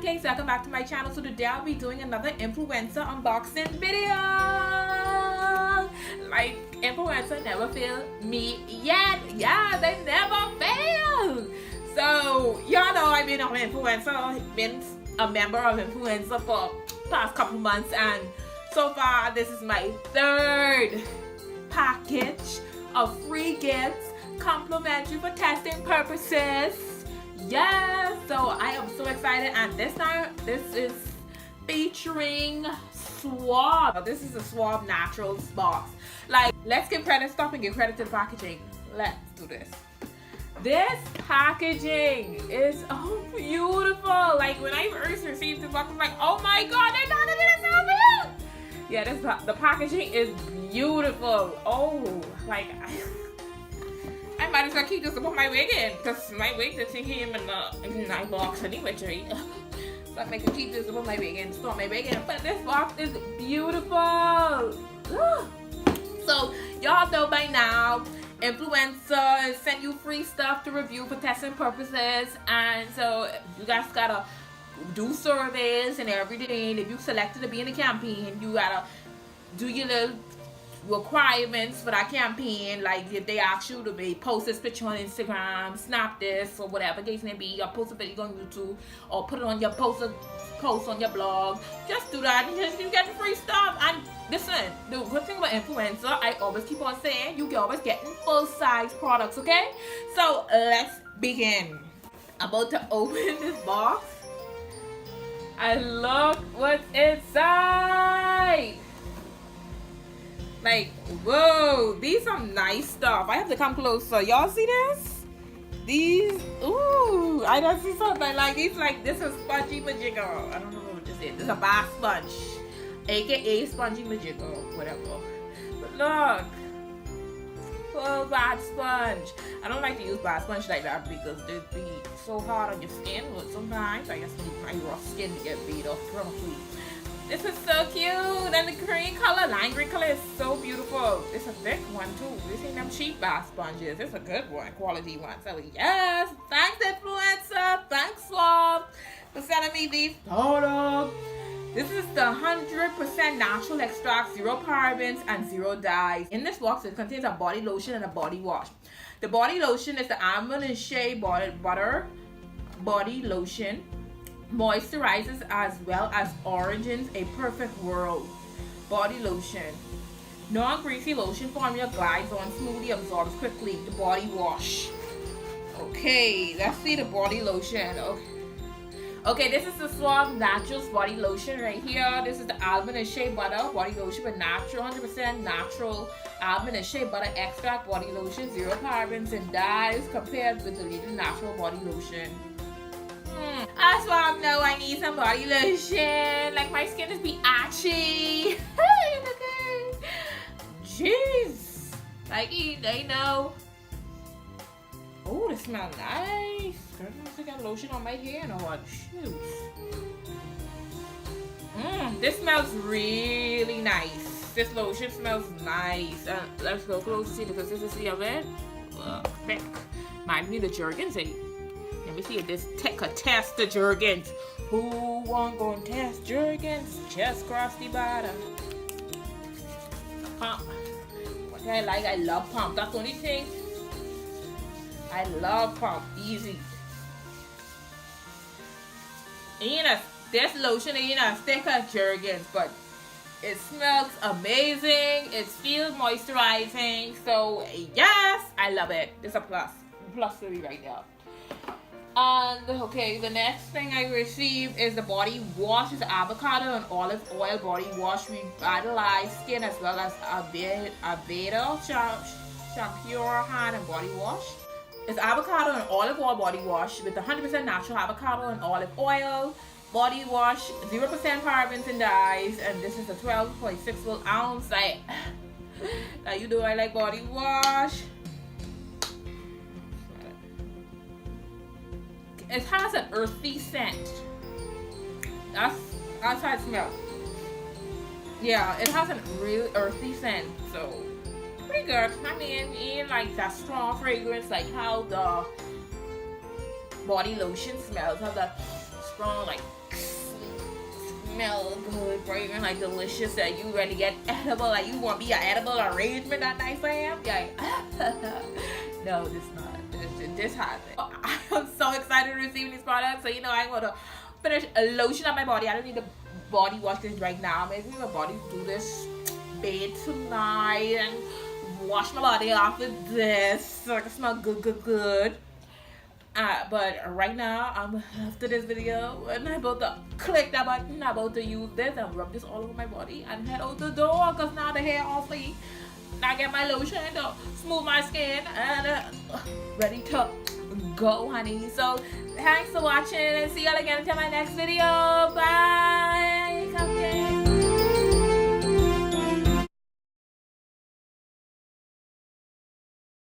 pancakes, welcome back to my channel. So today I'll be doing another influencer unboxing video. Like, influencer never failed me yet. Yeah, they never fail. So y'all know I've been an influencer, been a member of influencer for past couple months, and so far this is my third package of free gifts complimentary for testing purposes. Yes, so I am so excited, and this time this is featuring Suave. This is a Suave Naturals box. Like, let's give credit, stop and give credit to the packaging. Let's do this. This packaging is beautiful. Like, when I first received this box, I'm like, oh my god, they're not even so good. Yeah, the packaging is beautiful. Oh, like I might as well keep this to put my wig in, because my wig is here in my box anyway, so I can keep this to put my wig in, store my wig in. But this box is beautiful. So y'all know by now, influencers send you free stuff to review for testing purposes, and so you guys gotta do surveys and everything. If you selected to be in the campaign, you gotta do your little requirements for that campaign. Like, if they ask you to post this picture on Instagram, snap this, or whatever case may be, or post a video on YouTube, or put it on your post on your blog, just do that and you get the free stuff. And listen, the good thing about influencer, I always keep on saying, you always getting full-size products, okay? So let's begin. I'm about to open this box and look what's inside. Like, whoa, these are nice stuff. I have to come closer. Y'all see this? These, ooh, I don't see something like these. Like, this is spongy majiggle. I don't know what this is. This is a bath sponge, aka spongy majiggle, whatever. But look, full bath sponge. I don't like to use bath sponge like that because they'd be so hard on your skin. But sometimes I just need my rough skin to get beat off properly. This is so cute, and the green color, lime green color, is so beautiful. It's a thick one too. This ain't them cheap bath sponges. It's a good one, quality one. So yes, thanks influencer, thanks Suave for sending me these products. This is the 100% natural extract, 0 parabens and 0 dyes. In this box, it contains a body lotion and a body wash. The body lotion is the almond and shea butter body lotion. Moisturizes as well as origins a perfect world body lotion. Non-greasy lotion formula glides on smoothly, absorbs quickly. The body wash. Okay, let's see the body lotion. Okay, this is the Suave Naturals body lotion right here. This is the almond and shea butter body lotion with natural, 100% natural almond and shea butter extract body lotion, 0 parabens and dyes, compared with the leading natural body lotion. That's why I know I need some body lotion. Like, my skin is be itchy. Okay. Jeez. Like, they know. Oh, they smell nice. I got lotion on my hair and what? Shoot. This smells really nice. This lotion smells nice. Let's go close to see the consistency of it. Thick. Might need a Jergens. Let me see if this could test the Jergens. Who won't go and test Jergens? Just cross the bottom. Pump. What I like, I love pump. That's the only thing. I love pump. Easy. This lotion ain't as thick as Jergens, but it smells amazing. It feels moisturizing. So yes, I love it. It's a plus. Plus for me right now. And okay, the next thing I received is the body wash. It's avocado and olive oil body wash. Revitalize skin as well as Aveda Shampure hand and body wash. It's avocado and olive oil body wash with 100% natural avocado and olive oil body wash, 0% parabens and dyes, and this is a 12.6 ounce. Like, you know I like body wash. It has an earthy scent. That's how it smells. Yeah, it has a real earthy scent, so pretty good. I mean, it ain't like that strong fragrance like how the body lotion smells. How the strong, like smell good, fragrant, like delicious, that you ready to get edible, like you want to be an edible arrangement that night, fam. Yeah. No, this not. This happened. I'm so excited to receive these products. So you know, I'm gonna finish a lotion on my body. I don't need to body wash this right now. Maybe my body do this bathe tonight and wash my body off with this so I can smell good. But right now, after this video, and I'm about to click that button, I'm about to use this and rub this all over my body and head out the door, because now the hair all free. Now I get my lotion to smooth my skin and ready to go, honey. So thanks for watching, and see y'all again until my next video. Bye. Cupcake.